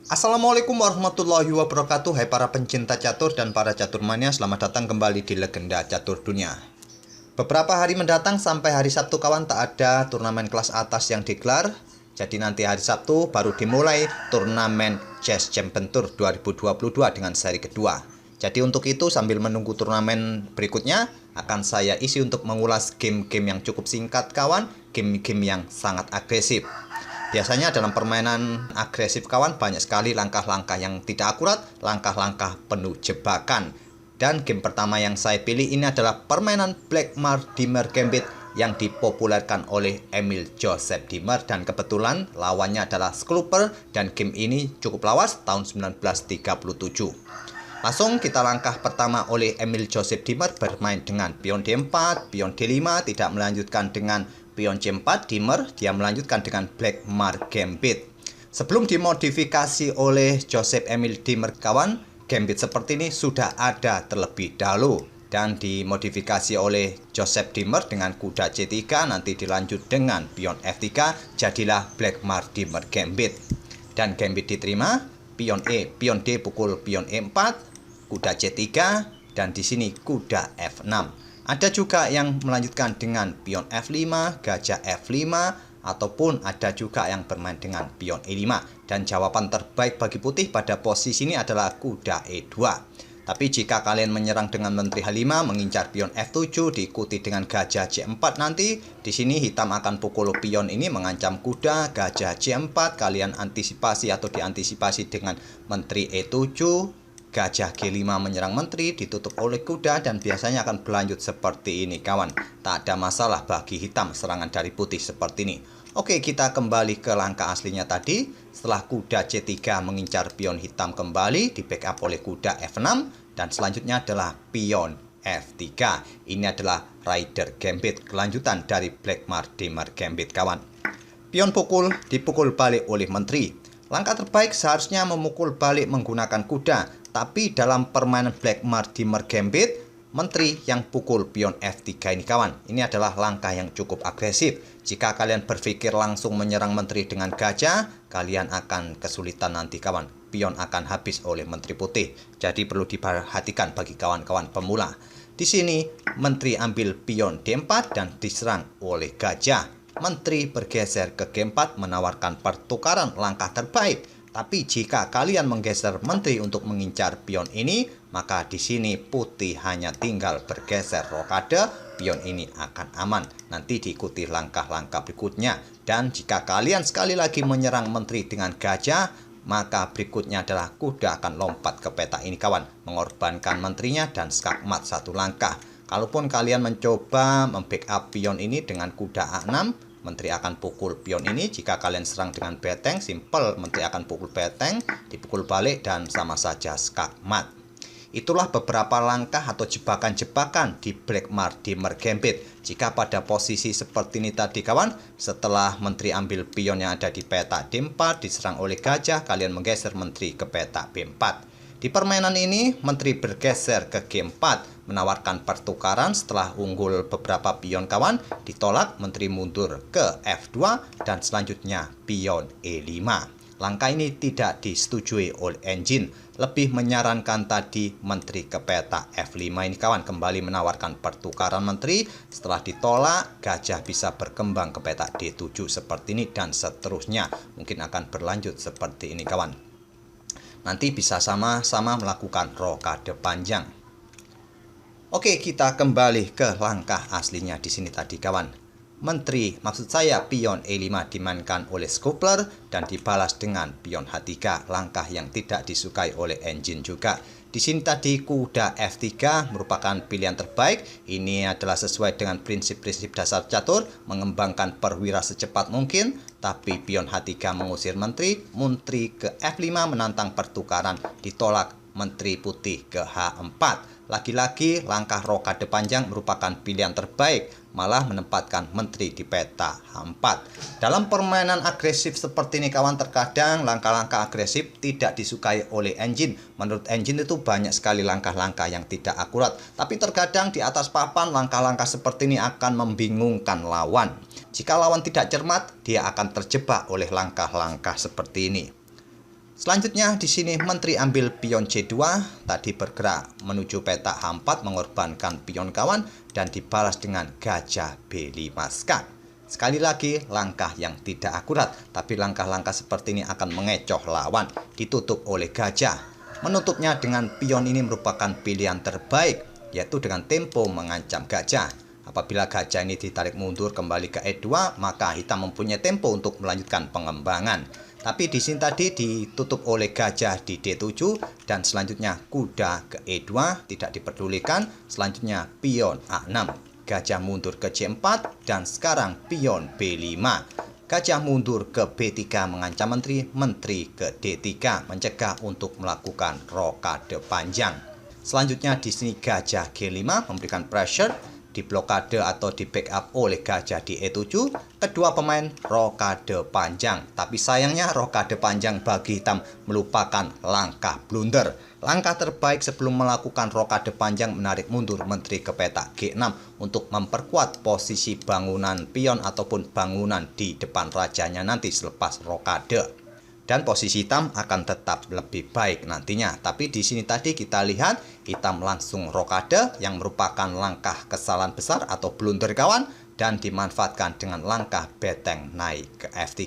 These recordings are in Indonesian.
Assalamualaikum warahmatullahi wabarakatuh. Hai para pencinta catur dan para caturmania, selamat datang kembali di Legenda Catur Dunia. Beberapa hari mendatang sampai hari Sabtu kawan, tak ada turnamen kelas atas yang digelar. Jadi nanti hari Sabtu baru dimulai turnamen Chess Champion Tour 2022 dengan seri kedua. Jadi untuk itu sambil menunggu turnamen berikutnya, akan saya isi untuk mengulas game-game yang cukup singkat kawan, game-game yang sangat agresif. Biasanya dalam permainan agresif kawan, banyak sekali langkah-langkah yang tidak akurat, langkah-langkah penuh jebakan. Dan game pertama yang saya pilih ini adalah permainan Blackmar Dimmer Gambit yang dipopulerkan oleh Emil Joseph Dimmer, dan kebetulan lawannya adalah Sclooper, dan game ini cukup lawas tahun 1937. Langsung kita langkah pertama oleh Emil Joseph Dimmer bermain dengan pion D4, pion D5, tidak melanjutkan dengan pion C4. Dimmer dia melanjutkan dengan Blackmar Gambit. Sebelum dimodifikasi oleh Joseph Emil Dimmer kawan, gambit seperti ini sudah ada terlebih dahulu dan dimodifikasi oleh Joseph Dimmer dengan kuda C3, nanti dilanjut dengan pion F3, jadilah Blackmar Dimmer Gambit. Dan gambit diterima, pion E, pion D pukul pion E4, kuda C3, dan di sini kuda F6. Ada juga yang melanjutkan dengan pion F5, gajah F5, ataupun ada juga yang bermain dengan pion E5. Dan jawaban terbaik bagi putih pada posisi ini adalah kuda E2. Tapi jika kalian menyerang dengan menteri H5, mengincar pion F7, diikuti dengan gajah C4 nanti, di sini hitam akan pukul pion ini mengancam kuda, gajah C4, kalian antisipasi atau diantisipasi dengan menteri E7, gajah G5 menyerang menteri, ditutup oleh kuda, dan biasanya akan berlanjut seperti ini kawan. Tak ada masalah bagi hitam serangan dari putih seperti ini. Oke, kita kembali ke langkah aslinya tadi. Setelah kuda C3 mengincar pion hitam kembali, di backup oleh kuda F6, dan selanjutnya adalah pion F3. Ini adalah Rider Gambit, kelanjutan dari Blackmar Dimmer Gambit kawan. Pion pukul dipukul balik oleh menteri. Langkah terbaik seharusnya memukul balik menggunakan kuda, tapi dalam permainan Blackmar Dimmer Gambit, menteri yang pukul pion F3 ini kawan. Ini adalah langkah yang cukup agresif. Jika kalian berpikir langsung menyerang menteri dengan gajah, kalian akan kesulitan nanti kawan. Pion akan habis oleh menteri putih. Jadi perlu diperhatikan bagi kawan-kawan pemula. Di sini menteri ambil pion D4 dan diserang oleh gajah. Menteri bergeser ke G4 menawarkan pertukaran langkah terbaik. Tapi jika kalian menggeser menteri untuk mengincar pion ini, maka di sini putih hanya tinggal bergeser rokade, pion ini akan aman. Nanti diikuti langkah-langkah berikutnya. Dan jika kalian sekali lagi menyerang menteri dengan gajah, maka berikutnya adalah kuda akan lompat ke peta ini kawan, mengorbankan menterinya dan skakmat satu langkah. Kalaupun kalian mencoba membackup pion ini dengan kuda A6, menteri akan pukul pion ini. Jika kalian serang dengan beteng, simple, menteri akan pukul beteng, dipukul balik, dan sama saja skakmat. Itulah beberapa langkah atau jebakan-jebakan di Blackmar Dimmer Gambit. Jika pada posisi seperti ini tadi kawan, setelah menteri ambil pion yang ada di peta D4, diserang oleh gajah, kalian menggeser menteri ke peta B4. Di permainan ini, menteri bergeser ke G4, menawarkan pertukaran. Setelah unggul beberapa pion kawan, ditolak, menteri mundur ke F2, dan selanjutnya pion E5. Langkah ini tidak disetujui oleh engine. Lebih menyarankan tadi menteri ke peta F5 ini kawan, kembali menawarkan pertukaran menteri. Setelah ditolak, gajah bisa berkembang ke peta D7 seperti ini, dan seterusnya. Mungkin akan berlanjut seperti ini kawan. Nanti bisa sama-sama melakukan rokade panjang. Oke, kita kembali ke langkah aslinya di sini tadi kawan. Menteri, maksud saya pion E5 dimainkan oleh Sclooper dan dibalas dengan pion H3, langkah yang tidak disukai oleh engine juga. Di sini tadi kuda F3 merupakan pilihan terbaik. Ini adalah sesuai dengan prinsip-prinsip dasar catur, mengembangkan perwira secepat mungkin. Tapi pion H3 mengusir menteri, menteri ke F5 menantang pertukaran, ditolak, menteri putih ke H4. Lagi-lagi langkah rokade panjang merupakan pilihan terbaik, malah menempatkan menteri di peta H4. Dalam permainan agresif seperti ini kawan, terkadang langkah-langkah agresif tidak disukai oleh engine. Menurut engine itu banyak sekali langkah-langkah yang tidak akurat. Tapi terkadang di atas papan langkah-langkah seperti ini akan membingungkan lawan. Jika lawan tidak cermat, dia akan terjebak oleh langkah-langkah seperti ini. Selanjutnya di sini Menteri ambil pion C2, tadi bergerak menuju petak H4 mengorbankan pion kawan dan dibalas dengan gajah B5 skak. Sekali lagi langkah yang tidak akurat, tapi langkah-langkah seperti ini akan mengecoh lawan, ditutup oleh gajah. Menutupnya dengan pion ini merupakan pilihan terbaik, yaitu dengan tempo mengancam gajah. Apabila gajah ini ditarik mundur kembali ke E2, maka hitam mempunyai tempo untuk melanjutkan pengembangan. Tapi di sini tadi ditutup oleh gajah di D7 dan selanjutnya kuda ke E2 tidak diperdulikan. Selanjutnya pion A6, gajah mundur ke C4 dan sekarang pion B5. Gajah mundur ke B3 mengancam menteri ke D3 mencegah untuk melakukan rokade panjang. Selanjutnya di sini gajah G5 memberikan pressure, diblokade atau di backup oleh gajah di E7. Kedua pemain rokade panjang, tapi sayangnya rokade panjang bagi hitam melupakan langkah blunder. Langkah terbaik sebelum melakukan rokade panjang menarik mundur menteri ke petak G6 untuk memperkuat posisi bangunan pion ataupun bangunan di depan rajanya nanti selepas rokade. Dan posisi hitam akan tetap lebih baik nantinya. Tapi di sini tadi kita lihat hitam langsung rokade yang merupakan langkah kesalahan besar atau blunder kawan dan dimanfaatkan dengan langkah beteng naik ke F3,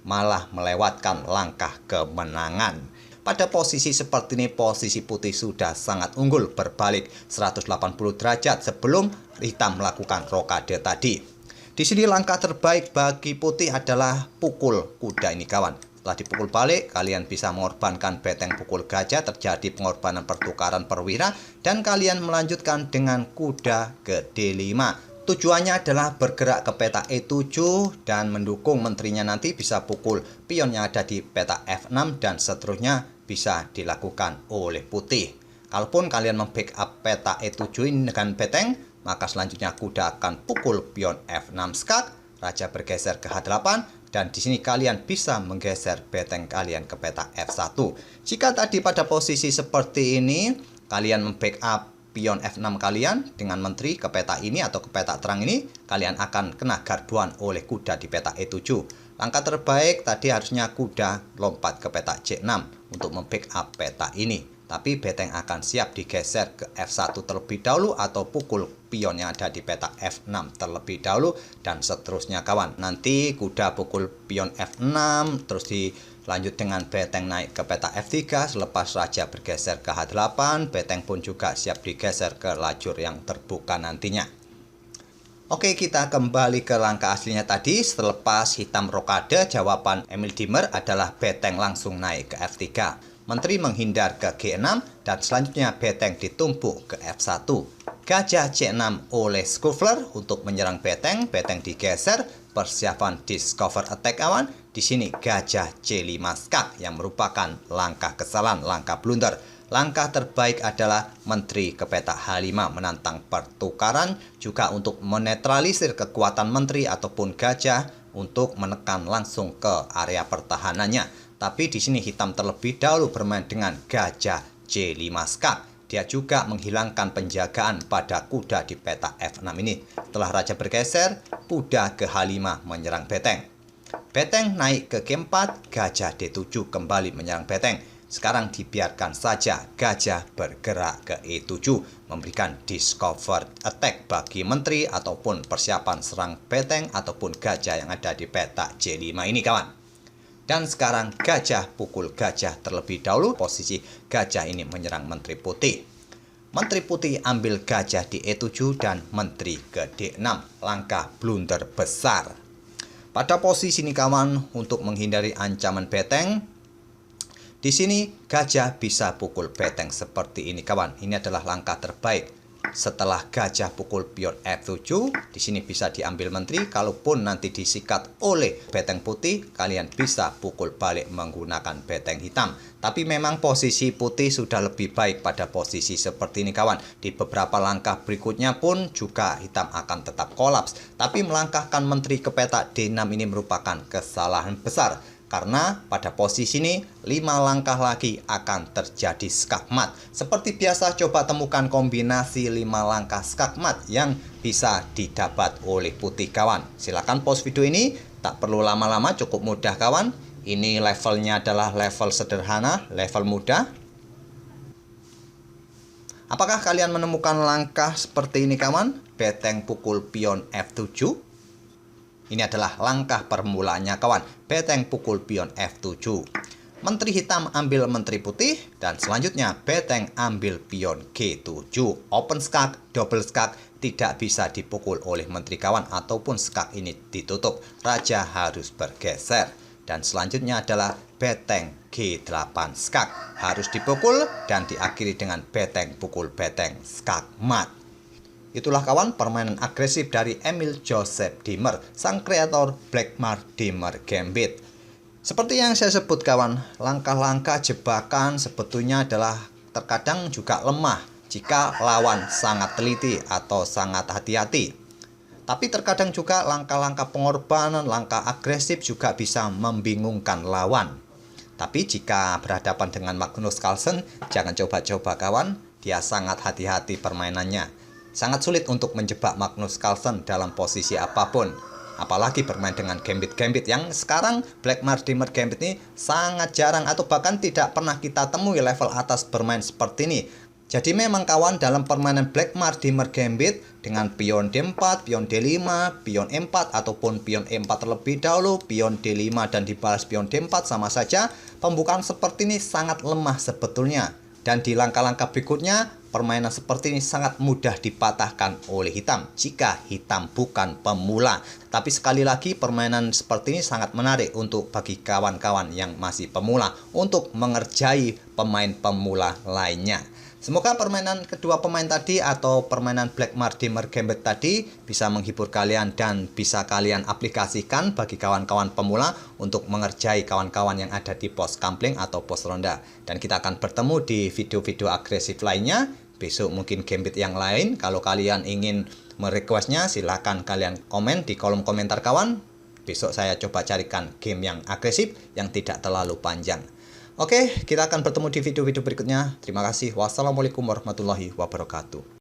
malah melewatkan langkah kemenangan. Pada posisi seperti ini posisi putih sudah sangat unggul berbalik 180 derajat sebelum hitam melakukan rokade tadi. Di sini langkah terbaik bagi putih adalah pukul kuda ini kawan. Setelah dipukul balik, kalian bisa mengorbankan beteng pukul gajah, terjadi pengorbanan pertukaran perwira, dan kalian melanjutkan dengan kuda ke D5. Tujuannya adalah bergerak ke peta E7 dan mendukung menterinya nanti bisa pukul pion yang ada di peta F6 dan seterusnya bisa dilakukan oleh putih. Kalaupun kalian membackup peta E7 ini dengan beteng, maka selanjutnya kuda akan pukul pion F6 skak, raja bergeser ke H8, dan di sini kalian bisa menggeser beteng kalian ke peta F1. Jika tadi pada posisi seperti ini, kalian membackup pion F6 kalian dengan menteri ke peta ini atau ke peta terang ini, kalian akan kena garduan oleh kuda di peta E7. Langkah terbaik tadi harusnya kuda lompat ke peta C6 untuk membackup peta ini. Tapi beteng akan siap digeser ke F1 terlebih dahulu atau pukul pion yang ada di peta F6 terlebih dahulu dan seterusnya kawan. Nanti kuda pukul pion F6 terus dilanjut dengan beteng naik ke peta F3 selepas raja bergeser ke H8, beteng pun juga siap digeser ke lajur yang terbuka nantinya. Oke, kita kembali ke langkah aslinya tadi. Selepas hitam rokade, jawaban Emil Dimmer adalah beteng langsung naik ke F3. Menteri menghindar ke G6 dan selanjutnya beteng ditumpuk ke F1. Gajah C6 oleh Scuffler untuk menyerang beteng, beteng digeser, persiapan discover attack kawan. Di sini gajah C5 skak yang merupakan langkah kesalahan, langkah blunder. Langkah terbaik adalah menteri ke peta H5 menantang pertukaran juga untuk menetralisir kekuatan menteri ataupun gajah untuk menekan langsung ke area pertahanannya. Tapi di sini hitam terlebih dahulu bermain dengan gajah C5 skak. Dia juga menghilangkan penjagaan pada kuda di peta F6 ini. Setelah raja bergeser, kuda ke H5 menyerang beteng. Beteng naik ke G4, gajah D7 kembali menyerang beteng. Sekarang dibiarkan saja gajah bergerak ke E7, memberikan discover attack bagi menteri ataupun persiapan serang beteng ataupun gajah yang ada di peta J5 ini kawan. Dan sekarang gajah pukul gajah terlebih dahulu. Posisi gajah ini menyerang menteri putih. Menteri putih ambil gajah di E7 dan menteri ke D6. Langkah blunder besar. Pada posisi ini kawan, untuk menghindari ancaman beteng, di sini gajah bisa pukul beteng seperti ini kawan. Ini adalah langkah terbaik. Setelah gajah pukul pion F7, di sini bisa diambil menteri. Kalaupun nanti disikat oleh beteng putih, kalian bisa pukul balik menggunakan beteng hitam. Tapi memang posisi putih sudah lebih baik pada posisi seperti ini kawan. Di beberapa langkah berikutnya pun juga hitam akan tetap kolaps. Tapi melangkahkan menteri ke peta D6 ini merupakan kesalahan besar. Karena pada posisi ini 5 langkah lagi akan terjadi skakmat. Seperti biasa coba temukan kombinasi 5 langkah skakmat yang bisa didapat oleh putih kawan. Silahkan pause video ini, tak perlu lama-lama, cukup mudah kawan. Ini levelnya adalah level sederhana, level mudah. Apakah kalian menemukan langkah seperti ini kawan? Beteng pukul pion F7. Ini adalah langkah permulaannya kawan. Beteng pukul pion F7. Menteri hitam ambil menteri putih. Dan selanjutnya beteng ambil pion G7. Open skak, double skak tidak bisa dipukul oleh menteri kawan. Ataupun skak ini ditutup. Raja harus bergeser. Dan selanjutnya adalah beteng G8 skak. Harus dipukul dan diakhiri dengan beteng pukul beteng skak mat. Itulah kawan permainan agresif dari Emil Joseph Dimmer, sang kreator Blackmar Dimmer Gambit. Seperti yang saya sebut kawan, langkah-langkah jebakan sebetulnya adalah terkadang juga lemah jika lawan sangat teliti atau sangat hati-hati. Tapi terkadang juga langkah-langkah pengorbanan, langkah agresif juga bisa membingungkan lawan. Tapi jika berhadapan dengan Magnus Carlsen, jangan coba-coba kawan. Dia sangat hati-hati permainannya. Sangat sulit untuk menjebak Magnus Carlsen dalam posisi apapun. Apalagi bermain dengan gambit-gambit yang sekarang Blackmar Dimmer Gambit ini sangat jarang atau bahkan tidak pernah kita temui level atas bermain seperti ini. Jadi memang kawan dalam permainan Blackmar Dimmer Gambit dengan pion D4, pion D5, pion E4 ataupun pion E4 terlebih dahulu, pion D5 dan dibalas pion D4 sama saja, pembukaan seperti ini sangat lemah sebetulnya. Dan di langkah-langkah berikutnya, permainan seperti ini sangat mudah dipatahkan oleh hitam jika hitam bukan pemula. Tapi sekali lagi permainan seperti ini sangat menarik untuk bagi kawan-kawan yang masih pemula untuk mengerjai pemain pemula lainnya. Semoga permainan kedua pemain tadi atau permainan Blackmar Dimmer Gambit tadi bisa menghibur kalian dan bisa kalian aplikasikan bagi kawan-kawan pemula untuk mengerjai kawan-kawan yang ada di pos kampling atau pos ronda. Dan kita akan bertemu di video-video agresif lainnya. Besok mungkin gambit yang lain. Kalau kalian ingin merequestnya silahkan kalian komen di kolom komentar kawan. Besok saya coba carikan game yang agresif yang tidak terlalu panjang. Oke, kita akan bertemu di video-video berikutnya. Terima kasih. Wassalamualaikum warahmatullahi wabarakatuh.